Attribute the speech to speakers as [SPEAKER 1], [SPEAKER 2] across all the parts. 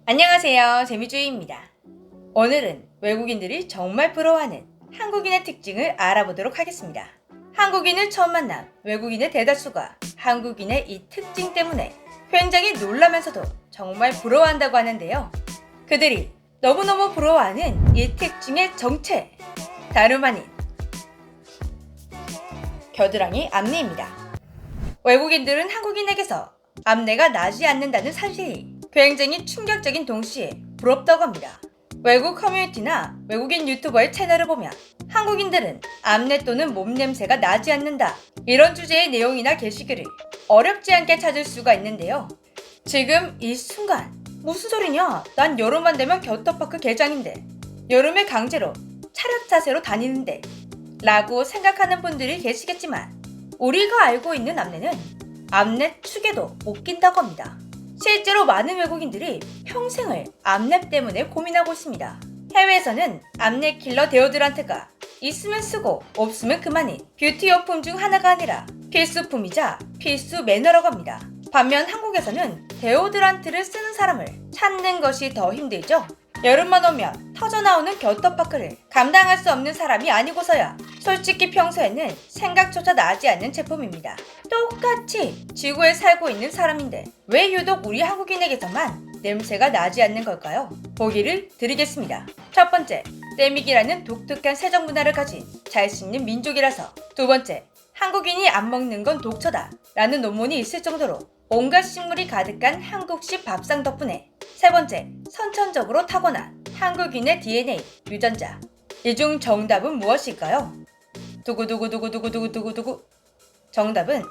[SPEAKER 1] 안녕하세요. 재미주의입니다. 오늘은 외국인들이 정말 부러워하는 한국인의 특징을 알아보도록 하겠습니다. 한국인을 처음 만난 외국인의 대다수가 한국인의 이 특징 때문에 굉장히 놀라면서도 정말 부러워한다고 하는데요. 그들이 너무너무 부러워하는 이 특징의 정체, 다름 아닌 겨드랑이 앞니입니다. 외국인들은 한국인에게서 앞니가 나지 않는다는 사실이 굉장히 충격적인 동시에 부럽다고 합니다. 외국 커뮤니티나 외국인 유튜버의 채널을 보면 한국인들은 앞니 또는 몸 냄새가 나지 않는다, 이런 주제의 내용이나 게시글을 어렵지 않게 찾을 수가 있는데요. 지금 이 순간 무슨 소리냐, 난 여름만 되면 겨터파크 개장인데, 여름에 강제로 차렷 자세로 다니는데 라고 생각하는 분들이 계시겠지만, 우리가 알고 있는 앞니는 앞니 축에도 못 낀다고 합니다. 실제로 많은 외국인들이 평생을 앞니 때문에 고민하고 있습니다. 해외에서는 앞니 킬러 데오드란트가 있으면 쓰고 없으면 그만인 뷰티용품 중 하나가 아니라 필수품이자 필수 매너라고 합니다. 반면 한국에서는 데오드란트를 쓰는 사람을 찾는 것이 더 힘들죠. 여름만 오면 터져나오는 겨터파크를 감당할 수 없는 사람이 아니고서야 솔직히 평소에는 생각조차 나지 않는 제품입니다. 똑같이 지구에 살고 있는 사람인데 왜 유독 우리 한국인에게서만 냄새가 나지 않는 걸까요? 보기를 드리겠습니다. 첫 번째, 때미기라는 독특한 세정 문화를 가진 잘 씹는 민족이라서. 두 번째, 한국인이 안 먹는 건 독초다 라는 논문이 있을 정도로 온갖 식물이 가득한 한국식 밥상 덕분에. 세 번째, 선천적으로 타고난 한국인의 DNA, 유전자. 이 중 정답은 무엇일까요? 두구두구두구두구두구두구. 정답은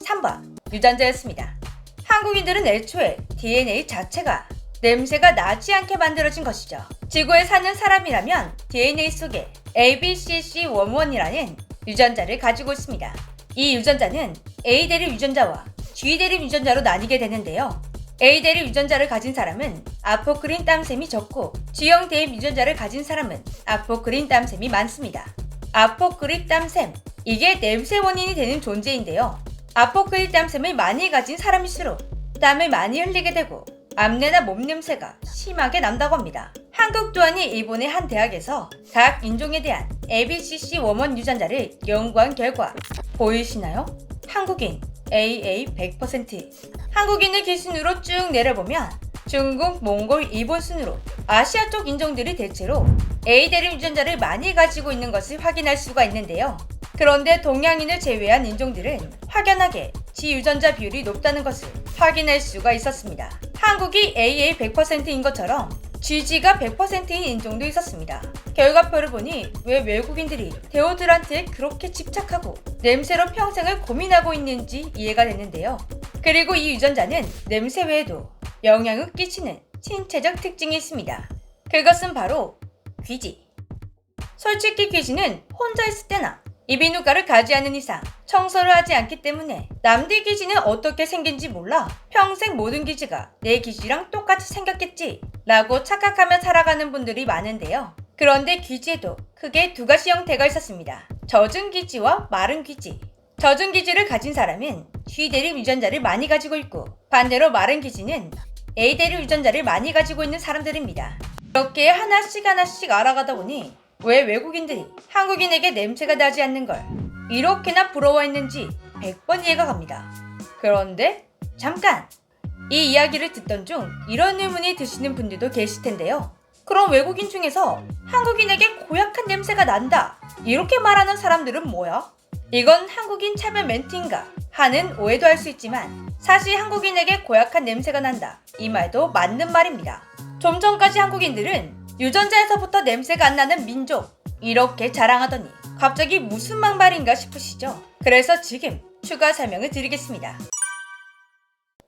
[SPEAKER 1] 3번 유전자였습니다. 한국인들은 애초에 DNA 자체가 냄새가 나지 않게 만들어진 것이죠. 지구에 사는 사람이라면 DNA 속에 ABCC11이라는 유전자를 가지고 있습니다. 이 유전자는 A 대립 유전자와 G 대립 유전자로 나뉘게 되는데요. A 대립 유전자를 가진 사람은 아포크린 땀샘이 적고, G형 대립 유전자를 가진 사람은 아포크린 땀샘이 많습니다. 아포크린 땀샘, 이게 냄새 원인이 되는 존재인데요. 아포크린 땀샘을 많이 가진 사람일수록 땀을 많이 흘리게 되고 앞니나 몸 냄새가 심하게 난다고 합니다. 한국 또한이 일본의 한 대학에서 각 인종에 대한 ABCC11 유전자를 연구한 결과 보이시나요? 한국인 AA 100%. 한국인을 기준으로 쭉 내려보면 중국, 몽골, 일본 순으로 아시아 쪽 인종들이 대체로 A 대립 유전자를 많이 가지고 있는 것을 확인할 수가 있는데요. 그런데 동양인을 제외한 인종들은 확연하게 G 유전자 비율이 높다는 것을 확인할 수가 있었습니다. 한국이 AA 100%인 것처럼 GG가 100%인 인종도 있었습니다. 결과표를 보니 왜 외국인들이 데오드란트에 그렇게 집착하고 냄새로 평생을 고민하고 있는지 이해가 됐는데요. 그리고 이 유전자는 냄새 외에도 영향을 끼치는 신체적 특징이 있습니다. 그것은 바로 귀지. 솔직히 귀지는 혼자 있을 때나 이비인후과를 가지 않는 이상 청소를 하지 않기 때문에 남들 귀지는 어떻게 생긴지 몰라 평생 모든 귀지가 내 귀지랑 똑같이 생겼겠지 라고 착각하며 살아가는 분들이 많은데요. 그런데 귀지에도 크게 두 가지 형태가 있었습니다. 젖은 귀지와 마른 귀지. 젖은 귀지를 가진 사람은 G 대립 유전자를 많이 가지고 있고, 반대로 마른 귀지는 A 대립 유전자를 많이 가지고 있는 사람들입니다. 이렇게 하나씩 알아가다 보니 왜 외국인들이 한국인에게 냄새가 나지 않는 걸 이렇게나 부러워했는지 100번 이해가 갑니다. 그런데 잠깐! 이 이야기를 듣던 중 이런 의문이 드시는 분들도 계실 텐데요. 그럼 외국인 중에서 한국인에게 고약한 냄새가 난다, 이렇게 말하는 사람들은 뭐야? 이건 한국인 차별 멘트인가 하는 오해도 할 수 있지만, 사실 한국인에게 고약한 냄새가 난다, 이 말도 맞는 말입니다. 좀 전까지 한국인들은 유전자에서부터 냄새가 안 나는 민족, 이렇게 자랑하더니 갑자기 무슨 막말인가 싶으시죠? 그래서 지금 추가 설명을 드리겠습니다.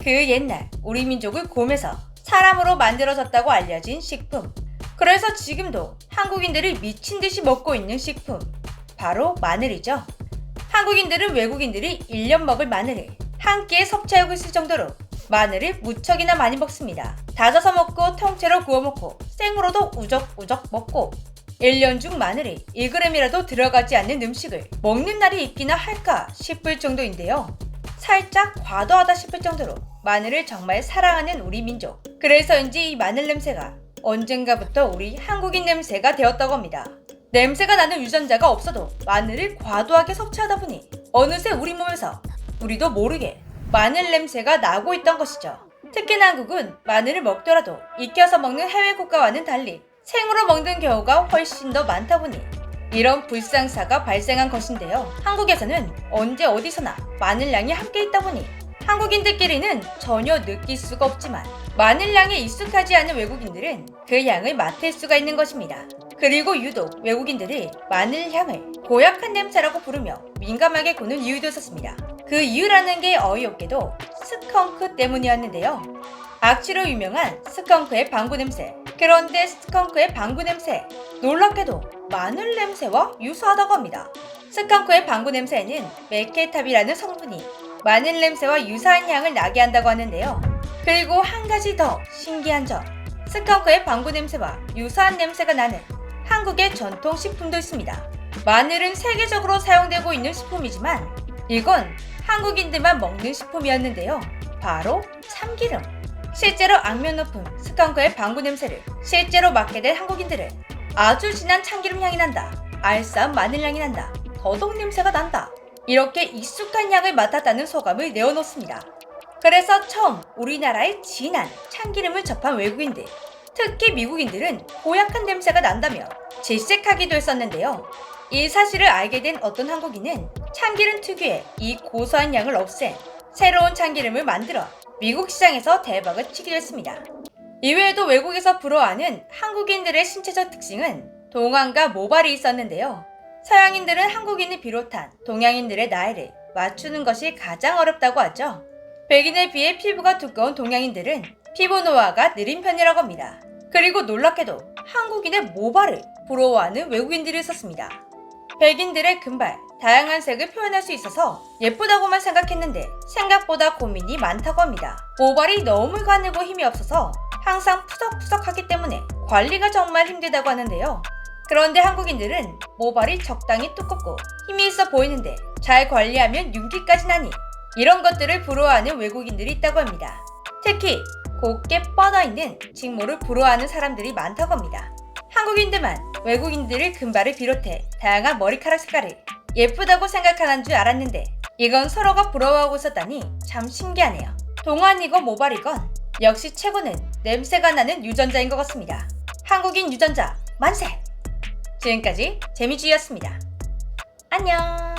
[SPEAKER 1] 그 옛날 우리 민족을 곰에서 사람으로 만들어졌다고 알려진 식품, 그래서 지금도 한국인들이 미친듯이 먹고 있는 식품, 바로 마늘이죠. 한국인들은 외국인들이 1년 먹을 마늘을 한 끼에 섭취하고 있을 정도로 마늘을 무척이나 많이 먹습니다. 다져서 먹고 통째로 구워 먹고 생으로도 우적우적 먹고 1년 중 마늘이 1g이라도 들어가지 않는 음식을 먹는 날이 있기나 할까 싶을 정도인데요. 살짝 과도하다 싶을 정도로 마늘을 정말 사랑하는 우리 민족. 그래서인지 이 마늘 냄새가 언젠가부터 우리 한국인 냄새가 되었다고 합니다. 냄새가 나는 유전자가 없어도 마늘을 과도하게 섭취하다 보니 어느새 우리 몸에서 우리도 모르게 마늘 냄새가 나고 있던 것이죠. 특히나 한국은 마늘을 먹더라도 익혀서 먹는 해외 국가와는 달리 생으로 먹는 경우가 훨씬 더 많다 보니 이런 불상사가 발생한 것인데요. 한국에서는 언제 어디서나 마늘향이 함께 있다 보니 한국인들끼리는 전혀 느낄 수가 없지만 마늘향에 익숙하지 않은 외국인들은 그 향을 맡을 수가 있는 것입니다. 그리고 유독 외국인들이 마늘향을 고약한 냄새라고 부르며 민감하게 구는 이유도 있었습니다. 그 이유라는 게 어이없게도 스컹크 때문이었는데요. 악취로 유명한 스컹크의 방구 냄새. 그런데 스컹크의 방구 냄새, 놀랍게도 마늘 냄새와 유사하다고 합니다. 스컹크의 방구 냄새에는 메케탑이라는 성분이 마늘 냄새와 유사한 향을 나게 한다고 하는데요. 그리고 한 가지 더 신기한 점, 스컹크의 방구 냄새와 유사한 냄새가 나는 한국의 전통 식품도 있습니다. 마늘은 세계적으로 사용되고 있는 식품이지만 이건 한국인들만 먹는 식품이었는데요. 바로 참기름. 실제로 악명 높은 스컹크의 방구 냄새를 실제로 맡게 된 한국인들은 아주 진한 참기름 향이 난다, 알싸한 마늘 향이 난다, 더덕 냄새가 난다, 이렇게 익숙한 향을 맡았다는 소감을 내어놓습니다. 그래서 처음 우리나라의 진한 참기름을 접한 외국인들, 특히 미국인들은 고약한 냄새가 난다며 질색하기도 했었는데요. 이 사실을 알게 된 어떤 한국인은 참기름 특유의 이 고소한 향을 없앤 새로운 참기름을 만들어 미국 시장에서 대박을 치기도 했습니다. 이외에도 외국에서 부러워하는 한국인들의 신체적 특징은 동안과 모발이 있었는데요. 서양인들은 한국인을 비롯한 동양인들의 나이를 맞추는 것이 가장 어렵다고 하죠. 백인에 비해 피부가 두꺼운 동양인들은 피부 노화가 느린 편이라고 합니다. 그리고 놀랍게도 한국인의 모발을 부러워하는 외국인들이 있었습니다. 백인들의 금발, 다양한 색을 표현할 수 있어서 예쁘다고만 생각했는데 생각보다 고민이 많다고 합니다. 모발이 너무 가늘고 힘이 없어서 항상 푸석푸석하기 때문에 관리가 정말 힘들다고 하는데요. 그런데 한국인들은 모발이 적당히 두껍고 힘이 있어 보이는데 잘 관리하면 윤기까지 나니 이런 것들을 부러워하는 외국인들이 있다고 합니다. 특히 곱게 뻗어있는 직모를 부러워하는 사람들이 많다고 합니다. 한국인들만 외국인들의 금발을 비롯해 다양한 머리카락 색깔을 예쁘다고 생각하는 줄 알았는데 이건 서로가 부러워하고 있었다니 참 신기하네요. 동안이건 모발이건 역시 최고는 냄새가 나는 유전자인 것 같습니다. 한국인 유전자 만세! 지금까지 재미주의였습니다. 안녕!